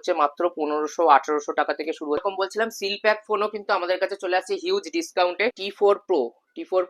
হচ্ছে মাত্র 1500-1800 টাকা থেকে শুরু। এরকম বলছিলাম সিল প্যাক ফোনও কিন্তু আমাদের কাছে চলে আসছে হিউজ ডিসকাউন্টে। টি4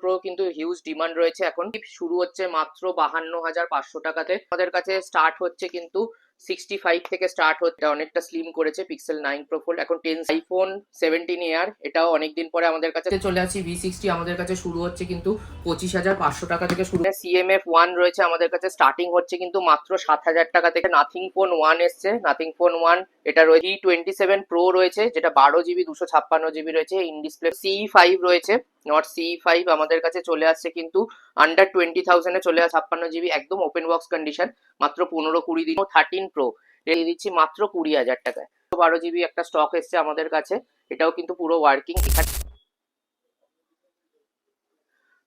প্রো কিন্তু হিউজ ডিমান্ড রয়েছে এখন। শুরু হচ্ছে মাত্র 52,500 টাকাতে। আমাদের কাছে স্টার্ট হচ্ছে কিন্তু 65 থেকে স্টার্ট হচ্ছে। অনেকটা স্লিম করেছে পিক্সেল 9 প্রো ফোল্ড। এখন 10 আইফোন 17 এয়ার এটাও অনেকদিন পরে আমাদের কাছে চলে আসছে। V60 আমাদের কাছে শুরু হচ্ছে কিন্তু 25,500 টাকা থেকে শুরু। CMF1 রয়েছে আমাদের কাছে, স্টার্টিং হচ্ছে কিন্তু মাত্র 7,000 টাকা থেকে। নাথিং ফোন 1 এসছে, নাথিং ফোন 1 এটা রয়েছে। T27 প্রো রয়েছে যেটা 12GB 256GB রয়েছে ইন ডিসপ্লে। CE5 রয়েছে, নট CE5 আমাদের কাছে চলে আসছে কিন্তু আন্ডার 20,000 এ চলে আসছে। 56GB একদম ওপেন বক্স কন্ডিশন, মাত্র 15-20 দিন। 13 প্রো দিয়ে দিচ্ছি মাত্র 20,000 টাকায়। 12GB একটা স্টক এসছে আমাদের কাছে, এটাও কিন্তু পুরো ওয়ার্কিং।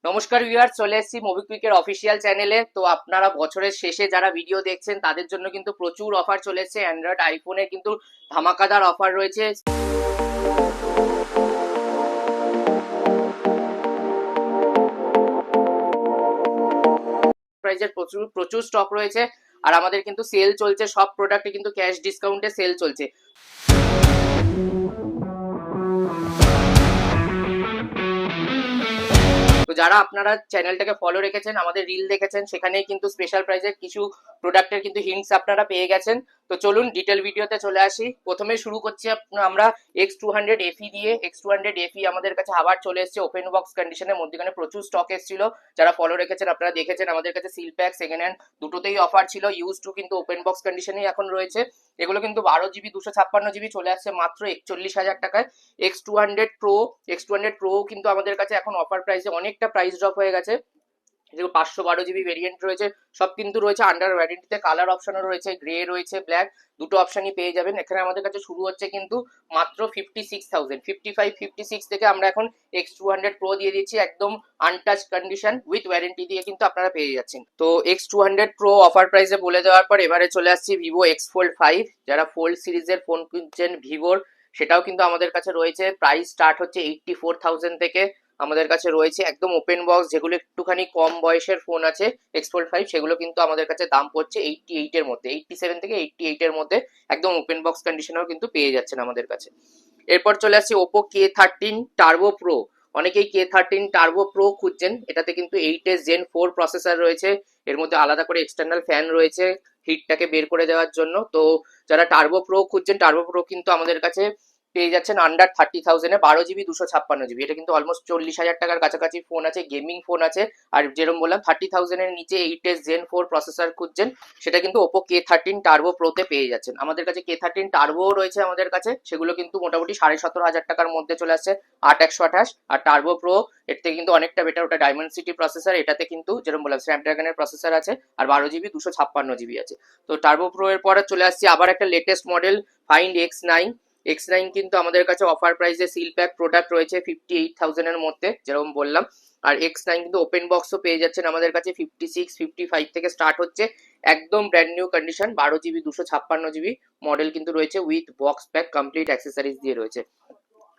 নমস্কার ভিউয়ার্স, চলে এসেছি মোবিকুইকের অফিসিয়াল চ্যানেলে। তো আপনারা বছরের শেষে যারা ভিডিও দেখছেন তাদের জন্য কিন্তু প্রচুর অফার চলে এসেছে। অ্যান্ড্রয়েড আইফোনে কিন্তু ধামাকাদার অফার রয়েছে। প্রাইজের প্রচুর প্রচুর স্টক রয়েছে, আর আমাদের কিন্তু সেল চলছে, সব প্রোডাক্টে কিন্তু ক্যাশ ডিসকাউন্টে সেল চলছে। তো যারা আপনারা চ্যানেলটাকে ফলো রেখেছেন, আমাদের রিল দেখেছেন, সেখানেই কিন্তু স্পেশাল প্রাইজের কিছু প্রোডাক্টের কিন্তু হিন্টস আপনারা পেয়ে গেছেন। তো চলুন ডিটেল ভিডিওতে চলে আসি। প্রথমে শুরু করছি আমরা X200 FE দিয়ে। X200 FE আমাদের কাছে আবার চলে এসেছে ওপেন বক্স কন্ডিশনের মধ্যে। প্রচুর স্টক এসেছিল, যারা ফলো রেখেছেন আপনারা দেখেছেন। আমাদের কাছে সিল প্যাক সেকেন্ড হ্যান্ড দুটোতেই অফার ছিল। ইউজ টু কিন্তু ওপেন বক্স কন্ডিশনেই এখন রয়েছে। এগুলো কিন্তু 12GB 256GB চলে আসছে মাত্র 41,000 টাকায়। X200 Pro কিন্তু আমাদের কাছে এখন অফার প্রাইসে অনেকটা প্রাইস ড্রপ হয়ে গেছে। 512GB ভেরিয়েন্ট রয়েছে, সব কিন্তু রয়েছে আন্ডার ওয়ারেন্টিতে। কালার অপশনও রয়েছে, গ্রে রয়েছে, ব্ল্যাক, দুটো অপশনই পেয়ে যাবেন এখানে। আমাদের কাছে শুরু হচ্ছে কিন্তু মাত্র 56,000, 55-56 থেকে আমরা এখন X200 Pro দিয়ে দিচ্ছি একদম আনটাচ কন্ডিশন উইথ ওয়ারেন্টি দিয়ে কিন্তু আপনারা পেয়ে যাচ্ছেন। তো X200 Pro অফার প্রাইসে বলে দেওয়ার পর এবারে চলে আসছি ভিভো X Fold 5। যারা ফোল্ড সিরিজের ফোন কিনছেন ভিভোর, সেটাও কিন্তু আমাদের কাছে রয়েছে। প্রাইস স্টার্ট হচ্ছে 84,000 থেকে। আমাদের কাছে রয়েছে একদম ওপেন বক্স, যেগুলো একটুখানি কম বয়সের ফোন আছে X Fold 5, সেগুলো কিন্তু আমাদের কাছে দাম পড়ছে 88 এর মধ্যে, 87 থেকে 88 এর মধ্যে একদম ওপেন বক্স কন্ডিশনেও কিন্তু পেয়ে যাচ্ছেন আমাদের কাছে। এরপর চলে আসছে Oppo K13 Turbo Pro। অনেকেই K13 Turbo Pro খুঁজছেন। এটাতে কিন্তু 8s Gen 4 প্রসেসর রয়েছে, এর মধ্যে আলাদা করে এক্সটার্নাল ফ্যান রয়েছে হিটটাকে বের করে দেওয়ার জন্য। তো যারা টার্বো প্রো খুঁজছেন, টার্বো প্রো কিন্তু আমাদের কাছে পেয়ে যাচ্ছেন আন্ডার 30,000 এ। 12GB 256GB, এটা কিন্তু অলমোস্ট 40,000 টাকার কাছাকাছি ফোন আছে, গেমিং ফোন আছে। আর যেরকম বললাম 30,000 এর নিচে 8s Gen 4 প্রসেসর খুঁজছেন, সেটা কিন্তু Oppo K13 Turbo Pro তে পেয়ে যাচ্ছেন। আমাদের কাছে K13 Turbo রয়েছে আমাদের কাছে, সেগুলো কিন্তু মোটামুটি 17,500 টাকার মধ্যে চলে আসছে 8128। আর Turbo Pro এর থেকে কিন্তু অনেকটা বেটার, ওটা ডায়মন্ড সিটি প্রসেসর, এটাতে কিন্তু যেরকম বললাম স্ন্যাপড্রাগনের প্রসেসর আছে, আর 12GB 256GB আছে। তো টার্বো প্রো এর পরে চলে আসছি আবার একটা latest model find X9। X9 কিন্তু আমাদের কাছে অফার প্রাইসে সিল প্যাক প্রোডাক্ট রয়েছে 58,000 এর মধ্যে যেরকম বললাম। আর X9 কিন্তু ওপেন বক্সও পেয়ে যাচ্ছেন আমাদের কাছে, 56-55 থেকে স্টার্ট হচ্ছে। একদম brand new condition, 12GB 256GB model কিন্তু রয়েছে with box pack complete accessories দিয়ে রয়েছে।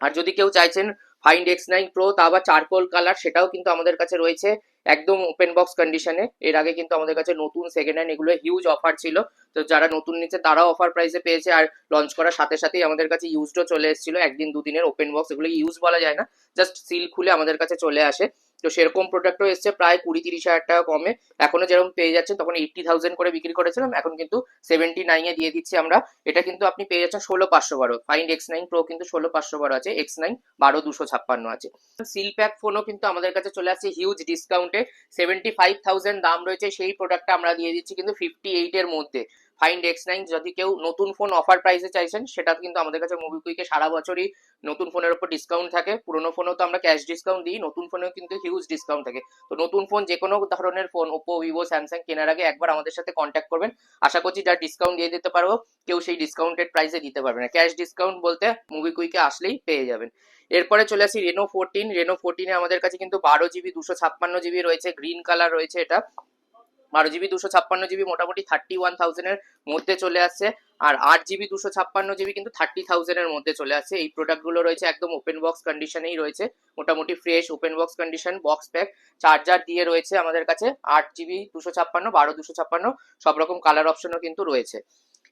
আর যদি কেউ চাইছেন ফাইন্ড X9 Pro তা আবার চারকোল কালার, সেটাও কিন্তু আমাদের কাছে রয়েছে একদম ওপেন বক্স কন্ডিশনে। এর আগে কিন্তু আমাদের কাছে নতুন সেকেন্ড হ্যান্ড এগুলো হিউজ অফার ছিল, তো যারা নতুন নিচ্ছে তারাও অফার প্রাইসে পেয়েছে। আর লঞ্চ করার সাথে সাথেই আমাদের কাছে ইউজডও চলে এসেছিল, একদিন দুদিনের ওপেন বক্স, এগুলো ইউজ বলা যায় না, জাস্ট সিল খুলে আমাদের কাছে চলে আসে। তো সেরকম প্রোডাক্টও এসছে প্রায় 20-30 হাজার টাকা কমে। এখনো যেরকম পেয়ে যাচ্ছেন, তখন 80,000 করে বিক্রি করেছিলাম, এখন কিন্তু 79 এ দিয়ে দিচ্ছি আমরা। এটা কিন্তু আপনি পেয়ে যাচ্ছেন 16,512। ফাইন্ড X9 Pro কিন্তু 16,512 আছে, X9 12,256 আছে। সিল প্যাক ফোনও কিন্তু আমাদের কাছে চলে আসছে হিউজ ডিসকাউন্টে। 75,000 দাম রয়েছে, সেই প্রোডাক্টটা আমরা দিয়ে দিচ্ছি কিন্তু 58 এর মধ্যে। ফাইন্ড X9, যদি কেউ নতুন ফোন অফার প্রাইসে চাইছেন, সেটা কিন্তু আমাদের কাছে মোবিকুইকে সারা বছরই নতুন ফোনের উপর ডিসকাউন্ট থাকে। পুরোনো ফোনেও তো আমরা ক্যাশ ডিসকাউন্ট দিই, নতুন ফোনেও কিন্তু হিউজ ডিসকাউন্ট থাকে। তো নতুন ফোন যে কোনো ধরনের ফোন, ওপো, ভিভো, স্যামসাং কেনার আগে একবার আমাদের সাথে কন্ট্যাক্ট করবেন। আশা করছি যার ডিসকাউন্ট দিয়ে দিতে পারবো, কেউ সেই ডিসকাউন্টেড প্রাইসে দিতে পারবে না। ক্যাশ ডিসকাউন্ট বলতে মোবিকুইকে আসলেই পেয়ে যাবেন। এরপরে চলে আসি রেনো 14। রেনো 14 এ আমাদের কাছে কিন্তু 12GB 256GB রয়েছে, গ্রিন কালার রয়েছে এটা। 12GB 256GB মোটামুটি 31,000 এর মধ্যে চলে আসছে। আর 8GB 256GB কিন্তু 30,000 এর মধ্যে চলে আসছে। এই প্রোডাক্টগুলো রয়েছে একদম ওপেন বক্স কন্ডিশনেই রয়েছে, মোটামুটি fresh open box condition, box pack, charger দিয়ে রয়েছে আমাদের কাছে। 8GB 256, 12 256 সব রকম কালার অপশনও কিন্তু রয়েছে।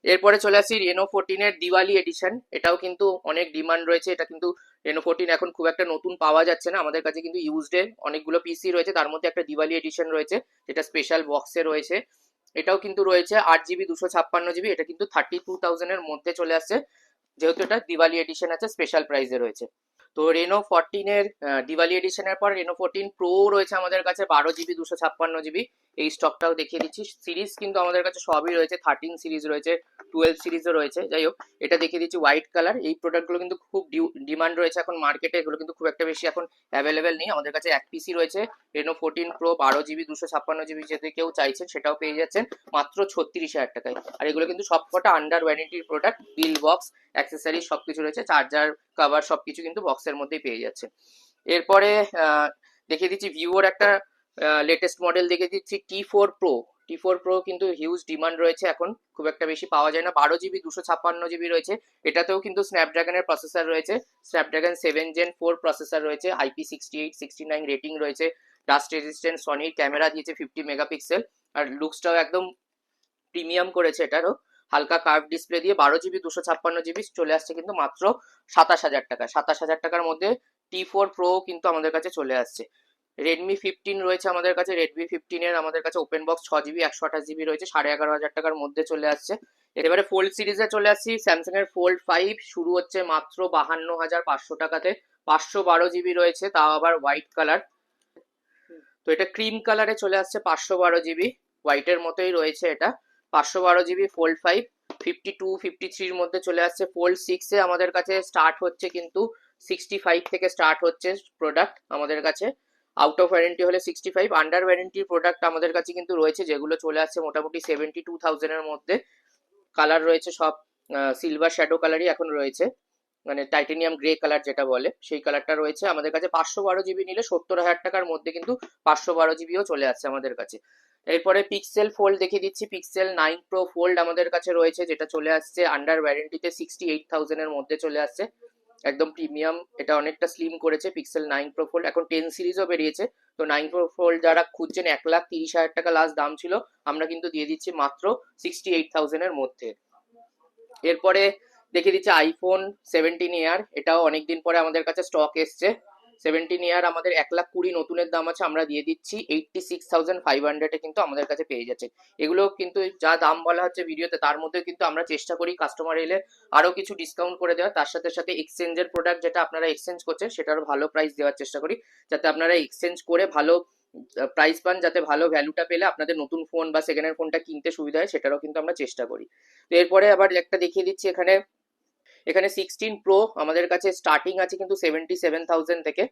এরপরে চলে আসছি রেনো 14 দিওয়ালি এডিশন। এটাও কিন্তু অনেক ডিমান্ড রয়েছে। এটা কিন্তু রেনো 14 এখন খুব একটা নতুন পাওয়া যাচ্ছে না, আমাদের কাছে কিন্তু ইউজড এ অনেকগুলো পিসি রয়েছে, তার মধ্যে একটা দিওয়ালি এডিশন রয়েছে যেটা স্পেশাল বক্সে রয়েছে। এটাও কিন্তু রয়েছে 8 জিবি 256 জিবি। এটা কিন্তু 32,000 এর মধ্যে চলে আসছে, যেহেতু এটা দিওয়ালি এডিশন আছে, স্পেশাল প্রাইসে রয়েছে। তো রেনো 14 দিওয়ালি এডিশনের পর রেনো 14 প্রো রয়েছে আমাদের কাছে 12 জিবি 256 জিবি। এই স্টকটাও দেখিয়ে দিচ্ছি। সিরিজ কিন্তু আমাদের কাছে সবই রয়েছে, 13 সিরিজ রয়েছে, 12 সিরিজও রয়েছে। যাই হোক, এটা দেখিয়ে দিচ্ছি হোয়াইট কালার। এই প্রোডাক্টগুলো কিন্তু খুব ডিমান্ড রয়েছে এখন মার্কেটে, এগুলো কিন্তু খুব একটা বেশি এখন অ্যাভেলেবেল নেই। আমাদের কাছে এক পিসি রয়েছে রেনো 14 প্রো 12 জিবি 256 জিবি, যদি কেউ চাইছেন সেটাও পেয়ে যাচ্ছেন মাত্র 36,000 টাকায়। আর এগুলো কিন্তু সবকটা আন্ডার ওয়ারেন্টির প্রোডাক্ট, বিল বক্স অ্যাক্সেসরিজ সবকিছু রয়েছে, চার্জার কভার সবকিছু কিন্তু বক্সের মধ্যেই পেয়ে যাচ্ছে। এরপরে দেখিয়ে দিচ্ছি ভিভোর একটা লেটেস্ট মডেল দেখিয়ে দিচ্ছি, T4 Pro। T4 Pro কিন্তু হিউজ ডিমান্ড রয়েছে, এখন খুব একটা বেশি পাওয়া যায় না। 12 জিবি 256 জিবি রয়েছে। এটাতেও কিন্তু স্ন্যাপড্রাগনের প্রসেসর রয়েছে, স্ন্যাপড্রাগন 7 Gen 4 প্রসেসর রয়েছে, IP68-69 রেটিং রয়েছে, ডাস্ট রেজিস্ট্যান্ট সনির ক্যামেরা দিয়েছে 50 মেগাপিক্সেল। আর লুকসটাও একদম প্রিমিয়াম করেছে এটারও, হালকা কার্ভ ডিসপ্লে দিয়ে। 12 জিবি 256 জিবি চলে আসছে কিন্তু মাত্র 27,000 টাকা। 27,000 টাকার মধ্যে T4 Pro কিন্তু আমাদের কাছে চলে আসছে। রেডমি 15 রয়েছে আমাদের কাছে। রেডমি 15 আমাদের কাছে ওপেন বক্স 6 জিবি 128 জিবি রয়েছে, 11,500 টাকার মধ্যে চলে আসছে। এবারে ফোল্ড সিরিজে চলে আসছি। স্যামসাং এর ফোল্ড 5 শুরু হচ্ছে মাত্র 52,500 টাকাতে। 512 জিবি রয়েছে, তাও আবার হোয়াইট কালার। তো এটা ক্রিম কালারে চলে আসছে, 512 জিবি, হোয়াইটের মতোই রয়েছে এটা। 512 জিবি ফোল্ড 5 52-53-র মধ্যে চলে আসছে। ফোল্ড 6 আমাদের কাছে স্টার্ট হচ্ছে কিন্তু 65 থেকে স্টার্ট হচ্ছে প্রোডাক্ট আমাদের কাছে। আউট অফ ওয়ারেন্টি হলে 65, আন্ডার ওয়ারেন্টির প্রোডাক্ট আমাদের কাছে কিন্তু রয়েছে, যেগুলো চলে আসছে মোটামুটি 72,000 এর মধ্যে। কালার রয়েছে সব সিলভার শ্যাডো কালারই এখন রয়েছে, মানে টাইটেনিয়াম গ্রে কালার যেটা বলে সেই কালারটা রয়েছে আমাদের কাছে। 512 জিবি নিলে 70,000 টাকার মধ্যে কিন্তু 512 জিবিও চলে আসছে আমাদের কাছে। এরপরে পিক্সেল ফোল্ড দেখিয়ে দিচ্ছি। পিক্সেল 9 Pro ফোল্ড আমাদের কাছে রয়েছে, যেটা চলে আসছে আন্ডার ওয়ারেন্টিতে 68,000 এর মধ্যে চলে আসছে, একদম প্রিমিয়াম। এটা অনেকটা স্লিম করেছে পিক্সেল 9 Pro ফোল্ড। এখন 10 সিরিজও বেরিয়েছে। তো 9 Pro ফোল্ড যারা খুঁজছেন, 1,30,000 টাকা লাস্ট দাম ছিল, আমরা কিন্তু দিয়ে দিচ্ছি মাত্র 68,000 এর মধ্যে। এরপরে দেখিয়ে দিচ্ছে আইফোন 17 ইয়ার। এটাও অনেকদিন পরে আমাদের কাছে স্টক এসছে। 17 ইয়ার আমাদের 1,20,000 নতুনের দাম আছে, আমরা দিয়ে দিচ্ছি 86,500 কিন্তু আমাদের কাছে পেয়ে যাচ্ছে। এগুলো কিন্তু যা দাম বলা হচ্ছে ভিডিওতে, তার মধ্যে কিন্তু আমরা চেষ্টা করি কাস্টমার এলে আরো কিছু ডিসকাউন্ট করে দেওয়া। তার সাথে সাথে এক্সচেঞ্জের প্রোডাক্ট যেটা আপনারা এক্সচেঞ্জ করছেন সেটারও ভালো প্রাইস দেওয়ার চেষ্টা করি, যাতে আপনারা এক্সচেঞ্জ করে ভালো প্রাইস পান, যাতে ভালো ভ্যালুটা পেলে আপনাদের নতুন ফোন বা সেকেন্ড হ্যান্ড ফোনটা কিনতে সুবিধা হয়, সেটারও কিন্তু আমরা চেষ্টা করি। তো এরপরে আবার একটা দেখিয়ে দিচ্ছি এখানে। এখানে 16 Pro আমাদের কাছে স্টার্টিং আছে কিন্তু 77,000 থেকে।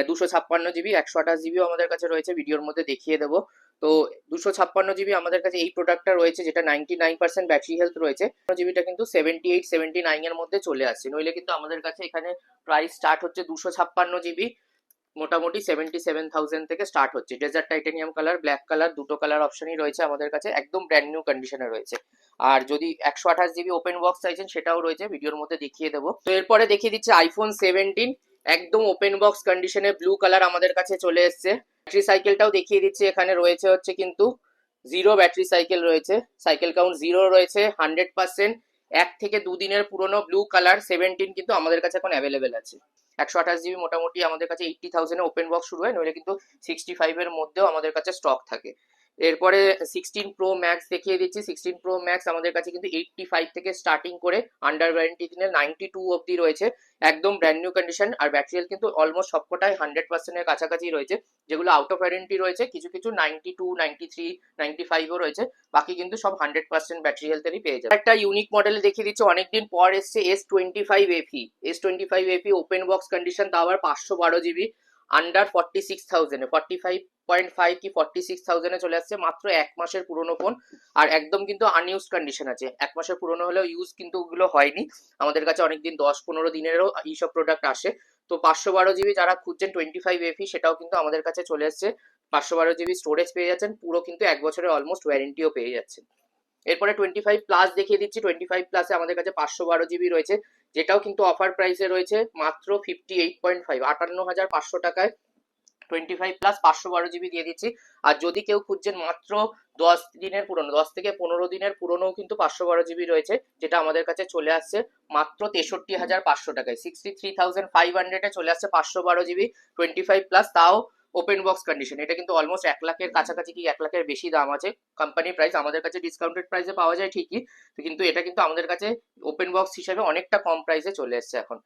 256 জিবি 128 জিবিও আমাদের কাছে রয়েছে, ভিডিওর মধ্যে দেখিয়ে দেবো। তো 256 জিবি আমাদের কাছে এই প্রোডাক্টটা রয়েছে, যেটা 99% ব্যাটারি হেলথ রয়েছে। জিবিটা কিন্তু 78-79 এর মধ্যে চলে আসছে। নইলে কিন্তু আমাদের কাছে এখানে প্রাইস স্টার্ট হচ্ছে 256 জিবি মোটামুটি 77,000 থেকে স্টার্ট হচ্ছে। Dessert titanium colour, black colour, দুটো কালার অপশনই রয়েছে আমাদের কাছে, একদম ব্র্যান্ড নিউ কন্ডিশনে রয়েছে। আর যদি 128 জিবি ওপেন বক্স চাইছেন সেটাও রয়েছে, ভিডিওর মধ্যে দেখিয়ে দেবো। তো এরপরে দেখিয়ে দিচ্ছে আইফোন 17 একদম ওপেন বক্স কন্ডিশনে, ব্লু কালার আমাদের কাছে চলে এসছে। ব্যাটারি সাইকেলটাও দেখিয়ে দিচ্ছি। এখানে রয়েছে হচ্ছে কিন্তু 0 ব্যাটারি সাইকেল রয়েছে, সাইকেল কাউন্ট 0 রয়েছে, 100% 1 থেকে 2 দিনের পুরনো ব্লু কালার 17 কিন্তু আমাদের কাছে এখন অ্যাভেলেবেল আছে। 128 জিবি মোটামুটি আমাদের কাছে 80,000 ওপেন বক্স শুরু হয়, নইলে কিন্তু 65 এর মধ্যেও আমাদের কাছে স্টক থাকে। এরপরে 16 Pro Max দেখিয়ে দিচ্ছি। 16 Pro Max আমাদের কাছে কিন্তু 85 থেকে স্টার্টিং করে আন্ডার ওয়ারেন্টি দিনে 92 অব্দি রয়েছে, একদম ব্র্যান্ড নিউ কন্ডিশন। আর ব্যাটারি হেলথ কিন্তু অলমোস্ট সবকটাই 100% এর কাছাকাছি রয়েছে। যেগুলো আউট অফ ওয়ারেন্টি রয়েছে কিছু কিছু 92, 93, 95ও রয়েছে, বাকি কিন্তু সব 100% ব্যাটারি হেলথেরই পেয়ে যাবে। একটা ইউনিক মডেল দেখিয়ে দিচ্ছি, অনেকদিন পর এসছে S25 FE। S25 FE open box condition, তাও আবার 512 জিবি, আন্ডার 46,000 45.5 কি 46,000 চলে আসছে, মাত্র 1 মাসের পুরনো ফোন। আর একদম কিন্তু আনইউজ কন্ডিশন আছে, 1 মাসের পুরনো হলেও ইউজ কিন্তু ওগুলো হয়নি। আমাদের কাছে অনেকদিন 10-15 দিনেরও এইসব প্রোডাক্ট আসে। তো 512 জিবি যারা খুঁজছেন 25 FE, সেটাও কিন্তু আমাদের কাছে চলে এসছে। 512 জিবি স্টোরেজ পেয়ে যাচ্ছেন, পুরো কিন্তু 1 বছরের অলমোস্ট ওয়ারেন্টিও পেয়ে যাচ্ছেন। এরপরে 25 প্লাস দেখিয়ে দিচ্ছি। 25 প্লাসে আমাদের কাছে 512 জিবি রয়েছে, যেটাও কিন্তু অফার প্রাইসে রয়েছে মাত্র 58.5, 58,500 টাকায় 25 প্লাস 512 জিবি দিয়ে দিচ্ছি। আর যদি কেউ খুঁজছেন মাত্র 10 দিনের পুরনো, 10 থেকে 15 দিনের পুরনোও কিন্তু 512 জিবি রয়েছে, যেটা আমাদের কাছে চলে আসছে মাত্র 63,500 টাকায়। 63,500 চলে আসছে 512 জিবি 25 প্লাস, তাও ওপেন বক্স কন্ডিশন। এটা কিন্তু অলমোস্ট 1 লাখের কাছাকাছি কি 1 লাখের বেশি দাম আছে কোম্পানি প্রাইস। আমাদের কাছে ডিসকাউন্টেড প্রাইসে পাওয়া যায় ঠিকই, কিন্তু এটা কিন্তু আমাদের কাছে ওপেন বক্স হিসেবে অনেকটা কম প্রাইসে চলে এসছে এখন।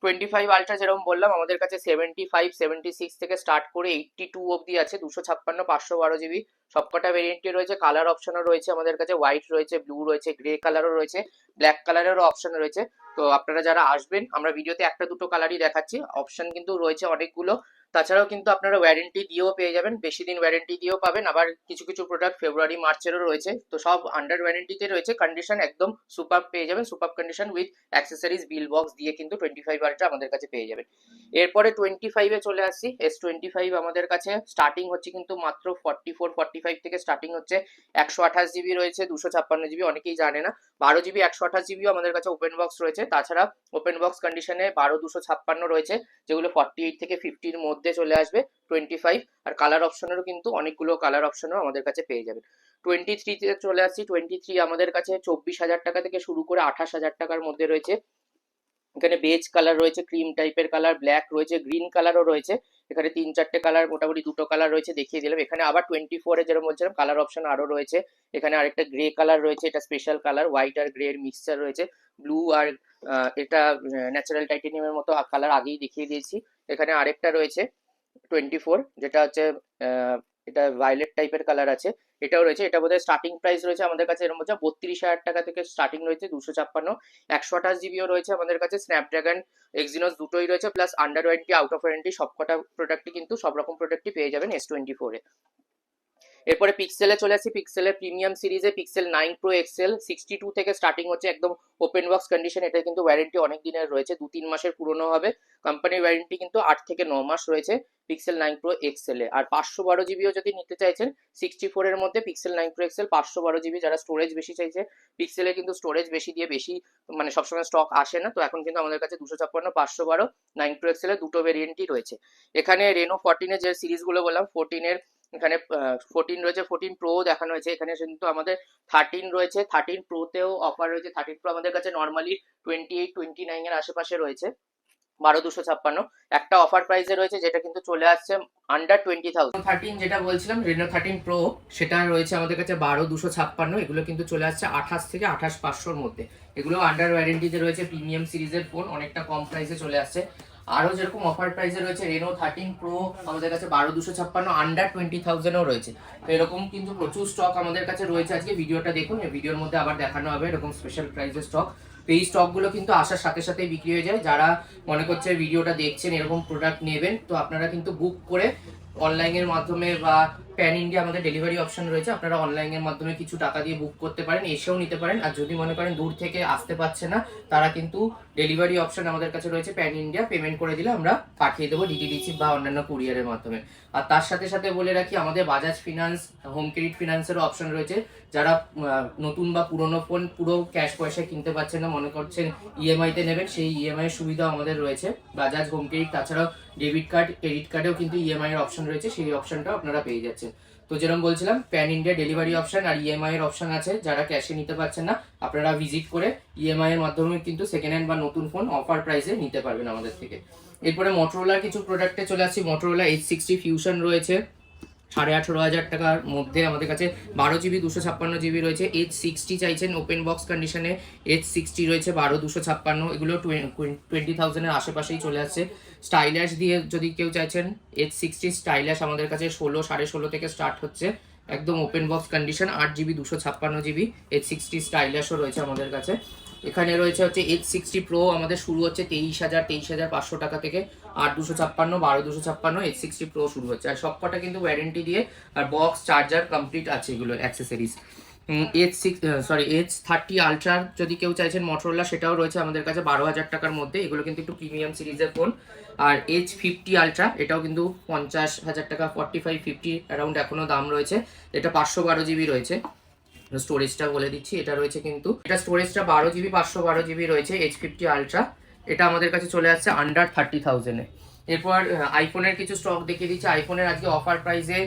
25 আলট্রা যেরকম বললাম, আমাদের কাছে 75, 76 থেকে স্টার্ট করে 82 অব্দি আছে, 256, 512 জিবি সবকটা ভেরিয়েন্টে রয়েছে। কালার অপশনও রয়েছে আমাদের কাছে, হোয়াইট রয়েছে, ব্লু রয়েছে, গ্রে কালারও রয়েছে, ব্ল্যাক কালারেরও অপশন রয়েছে। তো আপনারা যারা আসবেন, আমরা ভিডিওতে একটা দুটো কালারই দেখাচ্ছি, অপশন কিন্তু রয়েছে অনেকগুলো। তাছাড়াও কিন্তু আপনারা ওয়ারেন্টি দিয়েও পেয়ে যাবেন, বেশি দিন ওয়ারেন্টি দিয়েও পাবেন। আবার কিছু কিছু প্রোডাক্ট ফেব্রুয়ারি মার্চেরও রয়েছে, তো সব আন্ডার ওয়ারেন্টিতে রয়েছে। কন্ডিশন একদম সুপার পেয়ে যাবেন, super condition with accessories bill box দিয়ে কিন্তু 25 আলট্রা আমাদের কাছে পেয়ে যাবেন। এরপরে 25-এ চলে আসছি। S25 আমাদের কাছে স্টার্টিং হচ্ছে কিন্তু মাত্র 44-45 থেকে স্টার্টিং হচ্ছে। 128 জিবি রয়েছে, 256 জিবি, অনেকেই জানে না। 12 জিবি 128 জিবিও আমাদের কাছে ওপেন বক্স রয়েছে। তাছাড়া ওপেন বক্স কন্ডিশনে 12-256 রয়েছে, যেগুলো 48 থেকে 50-র মধ্যে চলে আসবে 25। আর কালার অপশনেরও কিন্তু অনেকগুলো কালার অপশনও আমাদের কাছে পেয়ে যাবেন। 23-তে চলে আসছি। 23 আমাদের কাছে 24,000 টাকা থেকে শুরু করে 28,000 টাকার মধ্যে রয়েছে। এখানে বেজ কালার রয়েছে, ক্রিম টাইপের কালার, ব্ল্যাক রয়েছে, গ্রিন কালারও রয়েছে। এখানে 3-4টে কালার, মোটামুটি 2টো কালার রয়েছে, দেখিয়ে দিলাম। এখানে আবার 24-এ যেরকম বলছিলাম কালার অপশন আরো রয়েছে। এখানে আরেকটা গ্রে কালার রয়েছে, এটা স্পেশাল কালার, হোয়াইট আর গ্রে এর মিক্সচার রয়েছে। ব্লু আর এটা ন্যাচারাল টাইটেনিয়ামের মতো কালার আগেই দেখিয়ে দিয়েছি। এখানে আরেকটা রয়েছে 24, যেটা হচ্ছে এটা ভায়োলেট টাইপের কালার আছে, এটাও রয়েছে। এটা বোধহয় স্টার্টিং প্রাইস রয়েছে আমাদের কাছে এরকম হচ্ছে 32,000 টাকা থেকে স্টার্টিং রয়েছে। 256, 128 জিবিও রয়েছে আমাদের কাছে। স্ন্যাপড্রাগন, এক্সিনোস দুটোই রয়েছে, plus under warranty, out of warranty সবকটা প্রোডাক্টই কিন্তু সব রকম প্রোডাক্টই পেয়ে যাবেন S24-এ। এরপরে পিক্সেলে চলে আসি। পিক্সেলের প্রিমিয়াম সিরিজে পিক্সেল 9 প্রো এক্সেল 62 থেকে স্টার্টিং হচ্ছে, একদম ওপেন বক্স কন্ডিশন। এটা কিন্তু ওয়ারেন্টি অনেক দিনের রয়েছে, 2-3 মাসের পুরনো হবে। কোম্পানির ওয়ারেন্টি কিন্তু 8 থেকে 9 মাস রয়েছে পিক্সেল 9 প্রো এক্সেলে। আর 512 জিবিও যদি নিতে চাইছেন 64-এর মধ্যে পিক্সেল 9 প্রো এক্সেল 512 জিবি, যারা স্টোরেজ বেশি চাইছে, পিক্সেলে কিন্তু স্টোরেজ বেশি দিয়ে বেশি মানে সবসময় স্টক আসে না, তো এখন কিন্তু আমাদের কাছে 256, 512, 9 প্রো এক্সেলের দুটো ভেরিয়েন্টই রয়েছে। এখানে রেনো 14-এর যে সিরিজগুলো বললাম, 14-এর এখানে 14 রয়েছে, 14 প্রো দেখানো হয়েছে। এখানে কিন্তু আমাদের 13 রয়েছে, 13 প্রোতেও অফার রয়েছে। 13 প্রো আমাদের কাছে নর্মালি 28, 29 এর আশেপাশে রয়েছে, 12,256। একটা অফার প্রাইসে রয়েছে, যেটা কিন্তু চলে আসছে আন্ডার 20,000। 13 যেটা বলছিলাম রেনো 13 প্রো, সেটা রয়েছে আমাদের কাছে 12,256। এগুলো কিন্তু চলে আসছে 28 থেকে 28,500-র মধ্যে। এগুলো আন্ডার ওয়ারেন্টিতে রয়েছে, প্রিমিয়াম সিরিজের ফোন, অনেকটা কম প্রাইসে চলে আসছে। আরো যেরকম অফার প্রাইসে রয়েছে রেনো 13 প্রো আমাদের কাছে 12,256, আন্ডার 20,000-ও রয়েছে। তো এরকম কিন্তু প্রচুর স্টক আমাদের কাছে রয়েছে। আজকে ভিডিওটা দেখুন, এই ভিডিওর মধ্যে আবার দেখানো হবে এরকম স্পেশাল প্রাইসের স্টক। তো এই স্টকগুলো কিন্তু আসার সাথে সাথে বিক্রি হয়ে যায়। যারা মনে করছে ভিডিওটা দেখছেন এরকম প্রোডাক্ট নেবেন, তো আপনারা কিন্তু বুক করে অনলাইনের মাধ্যমে বা প্যান ইন্ডিয়া আমাদের ডেলিভারি অপশন রয়েছে, আপনারা অনলাইনের মাধ্যমে কিছু টাকা দিয়ে বুক করতে পারেন, এসেও নিতে পারেন। আর যদি মনে করেন দূর থেকে আসতে পারছে না, তারা কিন্তু ডেলিভারি অপশন আমাদের কাছে রয়েছে, প্যান ইন্ডিয়া, পেমেন্ট করে দিলে আমরা পাঠিয়ে দেবো ডিটিডিসি বা অন্যান্য কুরিয়ারের মাধ্যমে। আর তার সাথে সাথে বলে রাখি, আমাদের বাজাজ ফিনান্স, হোম ক্রেডিট ফিনান্সেরও অপশন রয়েছে। যারা নতুন বা পুরনো ফোন পুরো ক্যাশ পয়সায় কিনতে পারছেন না, মনে করছেন ইএমআইতে নেবেন, সেই ইএমআই এর সুবিধা আমাদের রয়েছে বাজাজ হোম ক্রেডিট। তাছাড়াও ডেবিট কার্ড, ক্রেডিট কার্ডেও কিন্তু ইএমআই এর অপশন রয়েছে, সেই অপশনটাও আপনারা পেয়ে যাচ্ছেন। তো যেরকম বলছিলাম, প্যান ইন্ডিয়া ডেলিভারি অপশন আর ইএমআই এর অপশন আছে। যারা ক্যাশে নিতে পারছেন না, আপনারা ভিজিট করে ইএমআই এর মাধ্যমে কিন্তু সেকেন্ড হ্যান্ড বা নতুন ফোন অফার প্রাইসে নিতে পারবেন আমাদের থেকে। এরপরে মোটরোলার কিছু প্রোডাক্টে চলে আসছি। মোটরোলা H60 ফিউশন রয়েছে 18,500 টাকার মধ্যে আমাদের কাছে। 12 জিবি 256 জিবি রয়েছে। H60 চাইছেন ওপেন বক্স কন্ডিশনে, H60 রয়েছে 12,256, এগুলো 20,000-এর আশেপাশেই চলে আসছে। স্টাইলাশ দিয়ে যদি কেউ চাইছেন, H60 স্টাইলাশ আমাদের কাছে 16, 16.5 থেকে স্টার্ট হচ্ছে, একদম open box condition. 8 GB 256 GB H60 স্টাইলাশও রয়েছে আমাদের কাছে। এখানে রয়েছে হচ্ছে H60 প্রো, আমাদের শুরু হচ্ছে 23,500 টাকা থেকে। 8,256, 12,256 H60 প্রো শুরু হচ্ছে। আর সবকটা কিন্তু ওয়ারেন্টি দিয়ে, আর বক্স চার্জার কমপ্লিট আছে এগুলো অ্যাক্সেসরিজ। H30 আলট্রা যদি কেউ চাইছেন মোটরোলা, সেটাও রয়েছে আমাদের কাছে 12,000 টাকার মধ্যে। এগুলো কিন্তু একটু প্রিমিয়াম সিরিজের ফোন। আর H50 আলট্রা, এটাও কিন্তু 50,000 টাকা, 45-50 অ্যারাউন্ড এখনো দাম রয়েছে। এটা 512 জিবি রয়েছে। স্টোরেজটা বলে দিচ্ছি, এটা রয়েছে কিন্তু, এটা স্টোরেজটা 12 জিবি 512 জিবি রয়েছে H50 আলট্রা। এটা আমাদের কাছে চলে আসছে আন্ডার 30,000-এ। এরপর আইফোনের কিছু স্টক দেখিয়ে দিচ্ছি। আইফোনের আজকে অফার প্রাইসে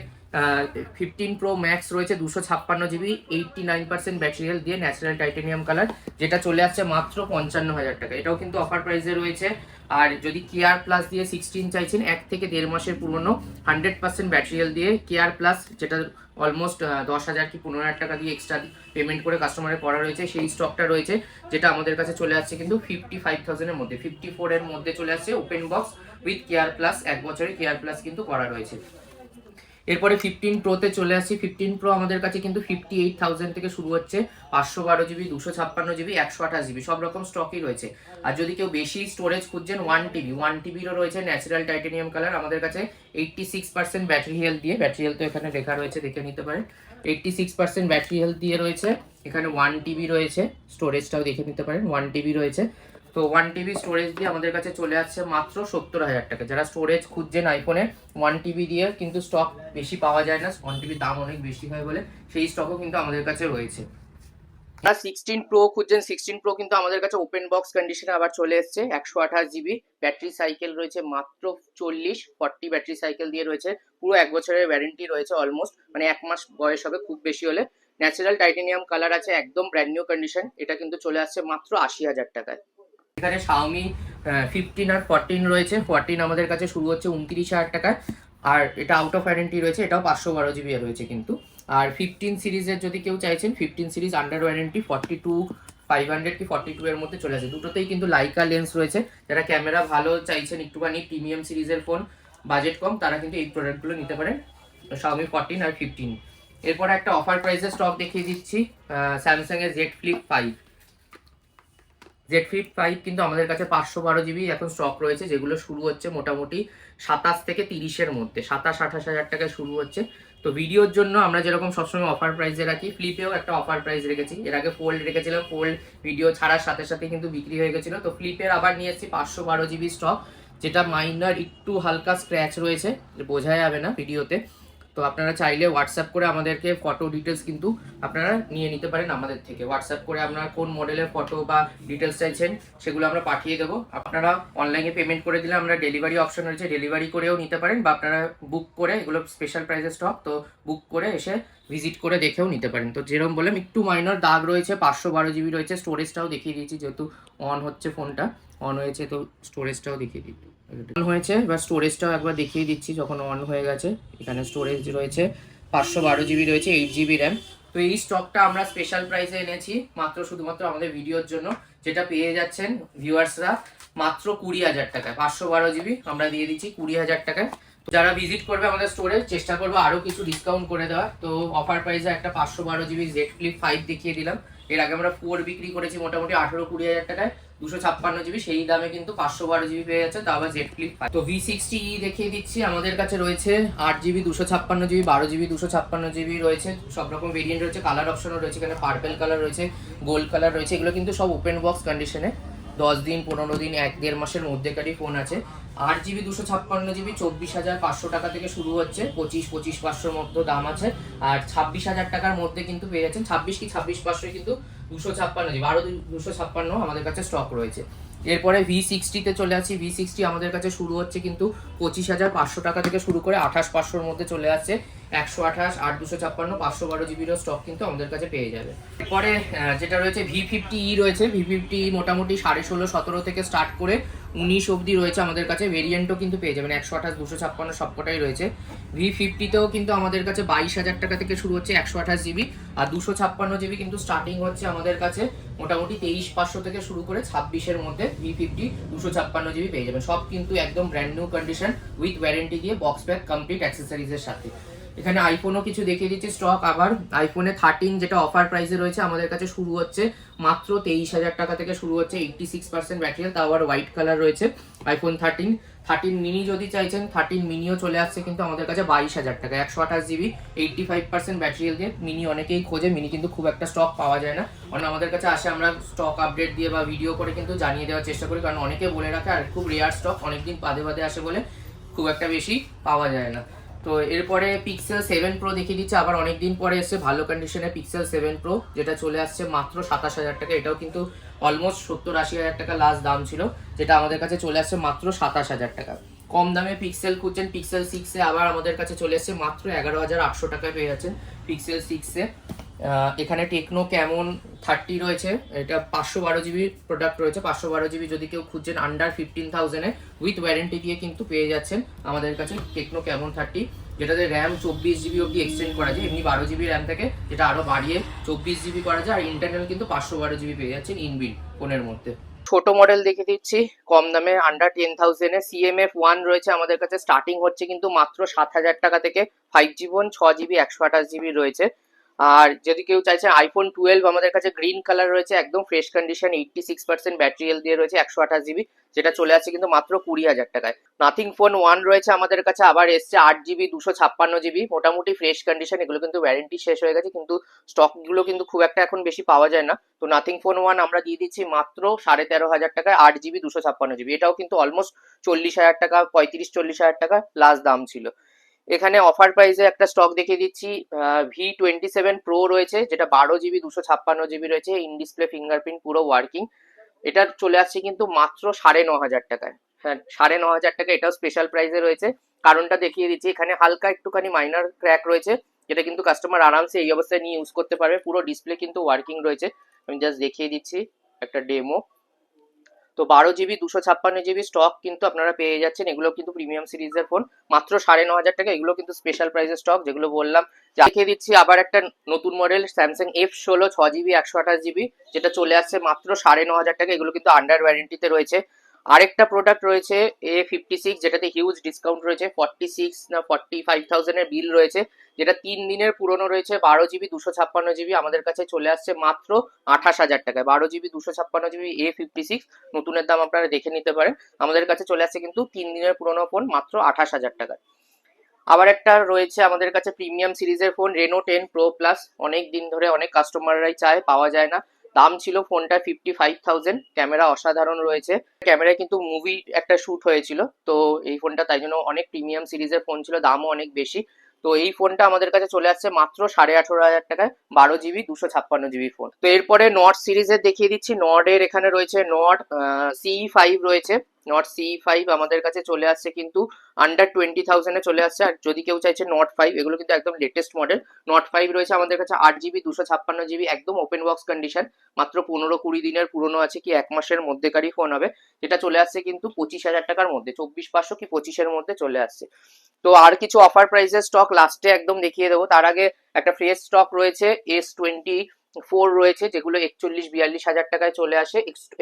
15 Pro Max রয়েছে 256 GB, 89% ব্যাটারি হেলথ দিয়ে, ন্যাচারাল টাইটেনিয়াম কালার, যেটা চলে আসছে মাত্র 55,000 টাকা। এটাও কিন্তু অফার প্রাইসে রয়েছে। আর যদি কেয়ার প্লাস দিয়ে 16 চাইছেন, 1 থেকে 1.5 মাসের পুরনো, 100% ব্যাটারি হেলথ দিয়ে কেয়ার প্লাস, যেটা অলমোস্ট 10,000 কি 15,000 টাকা দিয়ে এক্সট্রা পেমেন্ট করে কাস্টমারের করা রয়েছে, সেই স্টকটা রয়েছে, যেটা আমাদের কাছে চলে আসছে কিন্তু 55,000 এর মধ্যে, 54 এর মধ্যে চলে আসছে open box with care plus, 1 বছরের কেয়ার প্লাস কিন্তু করা রয়েছে। এরপরে 15 Pro-তে চলে আসছি। 15 Pro আমাদের কাছে কিন্তু 58,000 থেকে শুরু হচ্ছে, 512 GB, 256 GB, 128 GB, সব রকম স্টকই রয়েছে। আর যদি কেউ বেশি স্টোরেজ খুঁজছেন, 1 TB রয়েছে, ন্যাচারাল টাইটেনিয়াম কালার, আমাদের কাছে 86% ব্যাটারি হেলথ দিয়ে, ব্যাটারি হেলথ তো এখানে লেখা রয়েছে, দেখে নিতে পারেন, 86% ব্যাটারি হেলথ দিয়ে রয়েছে। এখানে 1 TB রয়েছে, স্টোরেজটাও দেখে নিতে পারেন, 1 TB রয়েছে। তো 1 TB স্টোরেজ দিয়ে আমাদের কাছে চলে আসছে মাত্র 70,000 টাকা। যারা স্টোরেজ খুঁজছেন আইফোনে 1 TB দিয়ে, কিন্তু স্টক বেশি পাওয়া যায় না, 1 TB দাম অনেক বেশি হয় বলে, সেই স্টকও কিন্তু আমাদের কাছে রয়েছে। 16 Pro খুঁজছেন, 16 Pro কিন্তু আমাদের কাছে ওপেন বক্স কন্ডিশনে আবার চলে এসছে, 128 GB, ব্যাটারি সাইকেল রয়েছে মাত্র 40 ব্যাটারি সাইকেল দিয়ে রয়েছে, পুরো 1 বছরের ওয়ারেন্টি রয়েছে, অলমোস্ট মানে 1 মাস বয়স হবে খুব বেশি হলে। ন্যাচারাল টাইটেনিয়াম কালার আছে, একদম ব্র্যান্ড নিউ কন্ডিশন, এটা কিন্তু চলে আসছে মাত্র 80,000 টাকায়। এখানে Xiaomi 15 আর 14 রয়েছে। 14 আমাদের কাছে শুরু হচ্ছে 29,000 টাকায়, আর এটা আউট অফ ওয়ারেন্টি রয়েছে, এটাও 512 GB রয়েছে কিন্তু। আর 15 সিরিজের যদি কেউ চাইছেন, 15 সিরিজ আন্ডার ওয়ারেন্টি 42,500 কি 42 এর মধ্যে চলে আসে। দুটোতেই কিন্তু লাইকা লেন্স রয়েছে, যারা ক্যামেরা ভালো চাইছেন, একটুখানি প্রিমিয়াম সিরিজের ফোন, বাজেট কম, তারা কিন্তু এই প্রোডাক্টগুলো নিতে পারেন, Xiaomi 14 আর 15। এরপর একটা অফার প্রাইসের স্টক দেখিয়ে দিচ্ছি, স্যামসাং এর Z Flip 5। Z Flip 5 কিন্তু আমাদের কাছে 512 GB এখন স্টক রয়েছে, যেগুলো শুরু হচ্ছে মোটামুটি 27 থেকে 30-এর মধ্যে, 27-28 হাজার টাকায় শুরু হচ্ছে। তো ভিডিওর জন্য আমরা যেরকম সবসময় অফার প্রাইসে রাখি, ফ্লিপেও একটা অফার প্রাইস রেখেছি। এর আগে ফোল্ড রেখেছিলাম, ফোল্ড ভিডিও ছাড়ার সাথে সাথে কিন্তু বিক্রি হয়ে গেছিল। তো ফ্লিপের আবার নিয়ে এসেছি 512 GB স্টক, যেটা মাইনার একটু হালকা স্ক্র্যাচ রয়েছে, বোঝা যাবে না ভিডিওতে। তো আপনারা চাইলে হোয়াটসঅ্যাপ করে আমাদেরকে ফটো ডিটেলস কিন্তু আপনারা নিয়ে নিতে পারেন আমাদের থেকে। হোয়াটসঅ্যাপ করে আপনারা কোন মডেলের ফটো বা ডিটেলস চাইছেন সেগুলো আমরা পাঠিয়ে দেবো। আপনারা অনলাইনে পেমেন্ট করে দিলে আমরা ডেলিভারি অপশন রয়েছে, ডেলিভারি করেও নিতে পারেন, বা আপনারা বুক করে, এগুলো স্পেশাল প্রাইসের স্টক, তো বুক করে এসে ভিজিট করে দেখেও নিতে পারেন। তো যেরকম বললাম, একটু মাইনর দাগ রয়েছে, 512 GB রয়েছে। স্টোরেজটাও দেখিয়ে দিয়েছি, যেহেতু অন হচ্ছে, ফোনটা অন হয়েছে, তো স্টোরেজটাও দেখিয়ে দিই। অন হয়েছে, এবার স্টোরেজটাও একবার দেখিয়ে দিচ্ছি যখন অন হয়ে গেছে। এখানে স্টোরেজ রয়েছে 512 GB রয়েছে, 8 GB র্যাম। তো এই স্টকটা আমরা স্পেশাল প্রাইসে এনেছি মাত্র শুধুমাত্র আমাদের ভিডিওর জন্য, যেটা পেয়ে যাচ্ছেন ভিউয়ার্সরা মাত্র 20,000 টাকায়। 512 GB আমরা দিয়ে দিচ্ছি 20,000 টাকায়। যারা ভিজিট করবে আমাদের স্টোরে, চেষ্টা করবো আরও কিছু ডিসকাউন্ট করে দেওয়া। তো অফার প্রাইসে একটা 512 GB Z Flip 5 দেখিয়ে দিলাম। এর আগে আমরা 4 বিক্রি করেছি মোটামুটি 18-20 হাজার টাকায়, 256 GB, সেই দামে কিন্তু 512 GB পেয়ে যাচ্ছে, তা আবার Z Flip 5। তো V60E দেখিয়ে দিচ্ছি, আমাদের কাছে রয়েছে 8 GB 256 GB, 12 GB 256 GB রয়েছে, সব রকম ভেরিয়েন্ট রয়েছে, কালার অপশনও রয়েছে, এখানে পার্পেল কালার রয়েছে, গোল্ড কালার রয়েছে। এগুলো কিন্তু সব ওপেন বক্স কন্ডিশনে, 10 দিন 15 দিন 1-1.5 মাসের মধ্যেকারই ফোন আছে। 8 GB 256 GB 24,500 টাকা থেকে শুরু হচ্ছে, 25,500 মতো দাম আছে। আর 26,000 টাকার মধ্যে কিন্তু পেয়ে যাচ্ছেন, 26 কি 26,500 কিন্তু 256 GB, আরও 256 আমাদের কাছে স্টক রয়েছে। এরপরে V60-তে চলে আসছি। V60 আমাদের কাছে শুরু হচ্ছে কিন্তু 25,500 টাকা থেকে শুরু করে 28,500-র মধ্যে চলে আসছে, 128, 8, 256, 512 GB স্টক কিন্তু আমাদের কাছে পেয়ে যাবে। এরপরে যেটা রয়েছে V50E রয়েছে। V50E মোটামুটি 16.5-17 থেকে স্টার্ট করে 19 অবধি রয়েছে আমাদের কাছে, ভেরিয়েন্টও কিন্তু পেয়ে যাবেন, 128, 256 সবকটাই রয়েছে। V50-তেও কিন্তু আমাদের কাছে 22,000 টাকা থেকে শুরু হচ্ছে 128 GB, আর 256 GB কিন্তু স্টার্টিং হচ্ছে আমাদের কাছে মোটামুটি 23,500 থেকে শুরু করে 26-এর মধ্যে V50 256 GB পেয়ে যাবেন। সব কিন্তু একদম brand new condition with warranty দিয়ে, বক্স প্যাক কমপ্লিট অ্যাক্সেসরিজের সাথে। এখানে আইফোনও কিছু দেখিয়ে দিচ্ছি স্টক। আবার আইফোনে 13 যেটা অফার প্রাইসে রয়েছে আমাদের কাছে শুরু হচ্ছে মাত্র 23,000 টাকা থেকে শুরু হচ্ছে, 86% ব্যাটারি, তাও আবার হোয়াইট কালার রয়েছে। আইফোন 13 মিনি যদি চাইছেন, 13 মিনিও চলে আসছে কিন্তু আমাদের কাছে 22,000 টাকা, 128 GB, 85% ব্যাটারি দিয়ে। মিনি অনেকেই খোঁজে, মিনি কিন্তু খুব একটা স্টক পাওয়া যায় না, কারণ আমাদের কাছে আসে, আমরা স্টক আপডেট দিয়ে বা ভিডিও করে কিন্তু জানিয়ে দেওয়ার চেষ্টা করি, কারণ অনেকে বলে রাখে, আর খুব রেয়ার স্টক, অনেকদিন বাদে বাদে আসে বলে খুব একটা বেশি পাওয়া যায় না। তো এরপরে Pixel 7 Pro দেখিয়ে দিচ্ছে, আবার অনেকদিন পরে এসছে ভালো কন্ডিশনে Pixel 7 Pro, যেটা চলে আসছে মাত্র 27,000 টাকা। এটাও কিন্তু অলমোস্ট 70-80 হাজার টাকা লাস্ট দাম ছিল, যেটা আমাদের কাছে চলে আসছে মাত্র 27,000 টাকা। কম দামে পিক্সেল খুঁজছেন, পিক্সেল 6 আবার আমাদের কাছে চলে এসেছে মাত্র 11,800 টাকায় পেয়ে যাচ্ছেন পিক্সেল 6 এখানে টেকনো ক্যামন 30 রয়েছে, এটা 512 জিবি প্রোডাক্ট রয়েছে। 512 জিবি যদি কেউ খুঁজছেন আন্ডার 15,000-এ উইথ ওয়ারেন্টি দিয়ে কিন্তু পেয়ে যাচ্ছেন আমাদের কাছে টেকনো ক্যামন 30, যেটাতে র্যাম 24 জিবি অব্দি এক্সটেন্ড করা যায়। এমনি 12 জিবি র্যাম থাকে, যেটা আরও বাড়িয়ে 24 জিবি করা যায়। আর ইন্টারনাল কিন্তু 512 জিবি পেয়ে যাচ্ছেন ইনবিল্ট ফোনের মধ্যে। ছোট মডেল দেখে দিচ্ছি কম দামে আন্ডার 10,000-এ CMF1 রয়েছে আমাদের কাছে, স্টার্টিং হচ্ছে কিন্তু মাত্র 7,000 টাকা থেকে। 5G ফোন, 6 জিবি 128 জিবি রয়েছে। আর যদি কেউ চাইছে আইফোন 12 আমাদের কাছে গ্রিন কালার রয়েছে, একদম ফ্রেশ কন্ডিশন, 86% ব্যাটারি হেলথ দিয়ে রয়েছে, 128 জিবি, যেটা চলে আসছে কিন্তু মাত্র 20,000 টাকায়। নাথিং ফোন 1 রয়েছে আমাদের কাছে, আবার এসছে 8 জিবি 256 জিবি, মোটামুটি ফ্রেশ কন্ডিশন। এগুলো কিন্তু ওয়ারেন্টি শেষ হয়ে গেছে, কিন্তু স্টকগুলো কিন্তু খুব একটা এখন বেশি পাওয়া যায় না। তো নাথিং ফোন 1 আমরা দিয়ে দিচ্ছি মাত্র 13,500 টাকায়, 8 জিবি 256 জিবি। এটাও কিন্তু অলমোস্ট 40,000 টাকা, 35-40,000 টাকা লাস্ট দাম ছিল। এখানে অফার প্রাইসে একটা স্টক দেখিয়ে দিচ্ছি, V27 Pro রয়েছে, যেটা 12 জিবি 256 জিবি রয়েছে, ইন ডিসপ্লে ফিঙ্গারপ্রিন্ট পুরো ওয়ার্কিং। এটা চলে আসছে কিন্তু মাত্র 9,500 টাকায়। হ্যাঁ, 9,500 টাকা, এটাও স্পেশাল প্রাইসে রয়েছে। কারণটা দেখিয়ে দিচ্ছি, এখানে হালকা একটুখানি মাইনার ক্র্যাক রয়েছে, যেটা কিন্তু কাস্টমার আরামসে এই অবস্থায় নিয়ে ইউজ করতে পারবে। পুরো ডিসপ্লে কিন্তু ওয়ার্কিং রয়েছে। আমি জাস্ট দেখিয়ে দিচ্ছি একটা ডেমো। তো 12 জিবি 256 জিবি স্টক কিন্তু আপনারা পেয়ে যাচ্ছেন। এগুলো কিন্তু প্রিমিয়াম সিরিজের ফোন, মাত্র 9,500 টাকা। এগুলো কিন্তু স্পেশাল প্রাইসের স্টক, যেগুলো বললাম। দেখিয়ে দিচ্ছি আবার একটা নতুন model Samsung F16 6 GB 128 GB, যেটা চলে আসছে মাত্র 9,500 টাকা। এগুলো কিন্তু আন্ডার ওয়ারেন্টিতে রয়েছে। আরেকটা প্রোডাক্ট রয়েছে A56, যেটাতে হিউজ ডিসকাউন্ট রয়েছে, 46 না 45,000 এর বিল রয়েছে, যেটা 3 দিনের পুরনো রয়েছে। 12 জিবি 256 জিবি আমাদের কাছে চলে আসছে মাত্র 28,000 টাকায়। 12 জিবি 256 জিবি A56, নতুনের দাম আপনারা দেখে নিতে পারেন। আমাদের কাছে চলে আসছে কিন্তু 3 দিনের পুরনো ফোন, মাত্র 28,000 টাকায়। আবার একটা রয়েছে আমাদের কাছে প্রিমিয়াম সিরিজের ফোন, রেনো 10 Pro Plus। অনেক দিন ধরে অনেক কাস্টমাররাই চায়, পাওয়া যায় না। দাম ছিল ফোনটা 55,000, ক্যামেরা অসাধারণ রয়েছে। ক্যামেরায় কিন্তু মুভি একটা শুট হয়েছিল, তো এই ফোনটা তাই জন্য অনেক প্রিমিয়াম সিরিজের ফোন ছিল, দামও অনেক বেশি। তো এই ফোনটা আমাদের কাছে চলে আসছে মাত্র 18,500 টাকায়, 12 জিবি 256 জিবি ফোন। তো এরপরে নট সিরিজের দেখিয়ে দিচ্ছি। নটের এখানে রয়েছে নট CE5 রয়েছে। নট CE5 আমাদের কাছে চলে আসছে কিন্তু আন্ডার 20,000-এ চলে আসছে। আর যদি কেউ চাইছে নট 5, এগুলো কিন্তু একদম লেটেস্ট মডেল। নট 5 রয়েছে আমাদের কাছে 8 জিবি 256 জিবি, একদম ওপেন বক্স কন্ডিশন, মাত্র 15-20 দিনের পুরনো আছে, কি 1 মাসের মধ্যেকারই ফোন হবে। যেটা চলে আসছে কিন্তু 25,000 টাকার মধ্যে, 24,500 কি 25-এর মধ্যে চলে আসছে। তো আর কিছু অফার প্রাইসের স্টক লাস্টে একদম দেখিয়ে দেবো। তার আগে একটা ফ্রেশ স্টক রয়েছে, S24 রয়েছে, যেগুলো 41-42 হাজার টাকায় চলে আসে।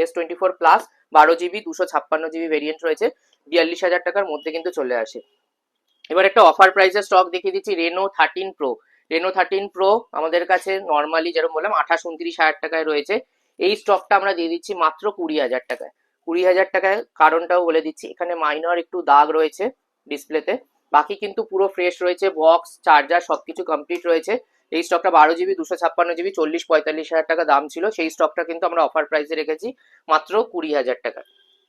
S24 Plus 12 GB 256 GB variant রয়েছে, 42,000 টাকার মধ্যে কিন্তু চলে আসে। এবার একটা অফার প্রাইসের স্টক দেখিয়ে দিচ্ছি, রেনো 13 Pro। রেনো 13 Pro আমাদের কাছে নর্মালি যেরকম বললাম 28-29 হাজার টাকায় রয়েছে। এই স্টকটা আমরা দিয়ে দিচ্ছি মাত্র 20,000 টাকায়। 20,000 টাকায়, কারণটাও বলে দিচ্ছি। এখানে মাইনর একটু দাগ রয়েছে ডিসপ্লেতে, বাকি কিন্তু পুরো ফ্রেশ রয়েছে, বক্স চার্জার সবকিছু কমপ্লিট রয়েছে। এই স্টকটা 12 জিবি 256 জিবি 40-45 হাজার টাকা দাম ছিল, সেই স্টকটা কিন্তু আমরা অফার প্রাইসে রেখেছি মাত্র 20,000 টাকা।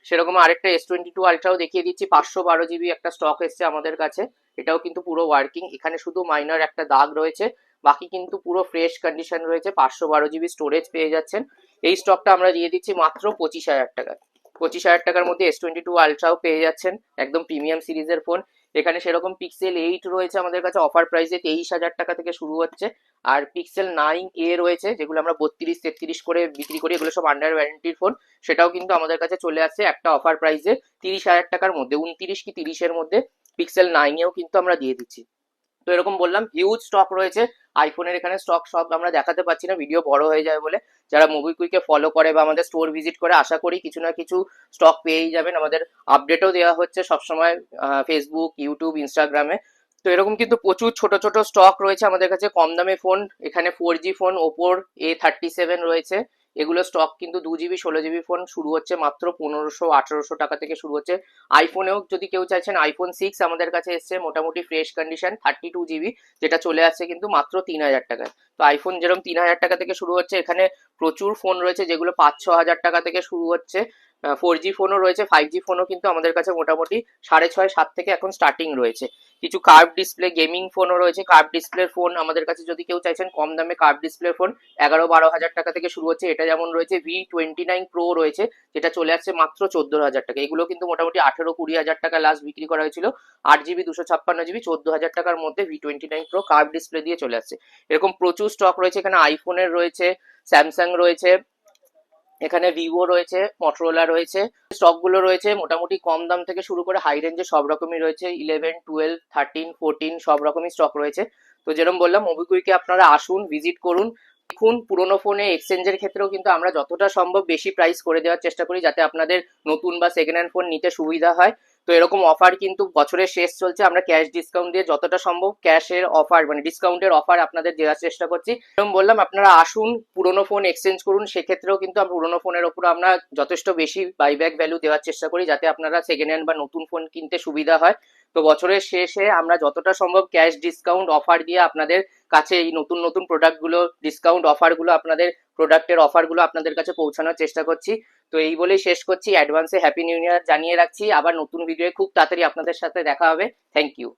সেরকম আরেকটা S22 Ultra দেখিয়ে দিচ্ছি, 512 জিবি একটা স্টক এসছে আমাদের কাছে। এটাও কিন্তু পুরো ওয়ার্কিং, এখানে শুধু মাইনর একটা দাগ রয়েছে, বাকি কিন্তু পুরো ফ্রেশ কন্ডিশন রয়েছে। 512 জিবি স্টোরেজ পেয়ে যাচ্ছেন। এই স্টকটা আমরা দিয়ে দিচ্ছি মাত্র 25,000 টাকায়। 25,000 টাকার মধ্যে S22 Ultraও পেয়ে যাচ্ছেন, একদম প্রিমিয়াম সিরিজের ফোন। এখানে সেরকম পিক্সেল 8 রয়েছে আমাদের কাছে অফার প্রাইসে, 23,000 টাকা থেকে শুরু হচ্ছে। আর পিক্সেল 9A রয়েছে, যেগুলো আমরা 32-33 করে বিক্রি করি, এগুলো সব আন্ডার ওয়ারেন্টির ফোন। সেটাও কিন্তু আমাদের কাছে চলে আসছে একটা অফার প্রাইসে 30,000 টাকার মধ্যে, 29 কি 30-এর মধ্যে পিক্সেল 9এও কিন্তু আমরা দিয়ে দিচ্ছি। তো এরকম বললাম হিউজ স্টক রয়েছে। আইফোনের এখানে স্টক সব আমরা দেখাতে পারছি না, ভিডিও বড় হয়ে যায় বলে। যারা মোবিকুইকে ফলো করে বা আমাদের স্টোর ভিজিট করে, আশা করি কিছু না কিছু স্টক পেয়েই যাবেন। আমাদের আপডেটও দেওয়া হচ্ছে সবসময় ফেসবুক, ইউটিউব, ইনস্টাগ্রামে। তো এরকম কিন্তু প্রচুর ছোট ছোট স্টক রয়েছে আমাদের কাছে কম দামে ফোন। এখানে 4G ফোন ওপোর A37 রয়েছে, এগুলো স্টক কিন্তু 2 জিবি 16 জিবি ফোন শুরু হচ্ছে মাত্র 1500-1800 টাকা থেকে শুরু হচ্ছে। আইফোনেও যদি কেউ চাইছেন, আইফোন 6 আমাদের কাছে এসছে মোটামুটি ফ্রেশ কন্ডিশন 32 জিবি, যেটা চলে আসছে কিন্তু মাত্র 3,000 টাকায়। তো আইফোন যেরকম 3,000 টাকা থেকে শুরু হচ্ছে, এখানে প্রচুর ফোন রয়েছে যেগুলো 5-6 হাজার টাকা থেকে শুরু হচ্ছে। 4G ফোনও রয়েছে, 5G ফোনও কিন্তু আমাদের কাছে মোটামুটি 6.5-7 থেকে এখন স্টার্টিং রয়েছে। কিছু কার্ভ ডিসপ্লে গেমিং ফোনও রয়েছে। কার্ভ ডিসপ্লের ফোন আমাদের কাছে যদি কেউ চাইছেন কম দামে কার্ভ ডিসপ্লে ফোন 11-12 হাজার টাকা থেকে শুরু হচ্ছে। এটা যেমন রয়েছে V29 Pro রয়েছে, যেটা চলে আসছে মাত্র 14,000 টাকা। এগুলো কিন্তু মোটামুটি 18-20 হাজার টাকা লাস্ট বিক্রি করা হয়েছিল। 8GB 256GB 14,000 টাকার মধ্যে V29 Pro কার্ভ ডিসপ্লে দিয়ে চলে আসছে। এরকম প্রচুর স্টক রয়েছে এখানে। আইফোনের রয়েছে, স্যামসাং রয়েছে, এখানে ভিভো রয়েছে, মটোরোলা রয়েছে। স্টক গুলো রয়েছে মোটামুটি কম দাম থেকে শুরু করে হাই রেঞ্জে সব রকমই রয়েছে। 11, 12, 13, 14 সব রকমই স্টক রয়েছে। তো যেরকম বললাম, মোবিকুইকে আপনারা আসুন, ভিজিট করুন, দেখুন। পুরোনো ফোনে এক্সচেঞ্জের ক্ষেত্রেও কিন্তু আমরা যতটা সম্ভব বেশি প্রাইস করে দেওয়ার চেষ্টা করি, যাতে আপনাদের নতুন বা সেকেন্ড হ্যান্ড ফোন নিতে সুবিধা হয়। তো এরকম অফার কিন্তু বছরের শেষ চলছে। আমরা ক্যাশ ডিসকাউন্ট দিয়ে যতটা সম্ভব ক্যাশের অফার মানে ডিসকাউন্টের অফার আপনাদের দেওয়ার চেষ্টা করছি। যেরকম বললাম, আপনারা আসুন, পুরোনো ফোন এক্সচেঞ্জ করুন। সেক্ষেত্রেও কিন্তু আমরা পুরোনো ফোনের ওপর আমরা যথেষ্ট বেশি বাইব্যাক ভ্যালু দেওয়ার চেষ্টা করি, যাতে আপনারা সেকেন্ড হ্যান্ড বা নতুন ফোন কিনতে সুবিধা হয়। তো বছরের শেষে আমরা যতটা সম্ভব ক্যাশ ডিসকাউন্ট অফার দিয়ে আপনাদের কাছে এই নতুন নতুন প্রোডাক্টগুলো, ডিসকাউন্ট অফারগুলো, আপনাদের প্রোডাক্টের অফারগুলো আপনাদের কাছে পৌঁছানোর চেষ্টা করছি। তো এই বলেই শেষ করছি। অ্যাডভান্সে হ্যাপি নিউ ইয়ার জানিয়ে রাখছি। আবার নতুন ভিডিও খুব তাড়াতাড়ি আপনাদের সাথে দেখা হবে। Thank you.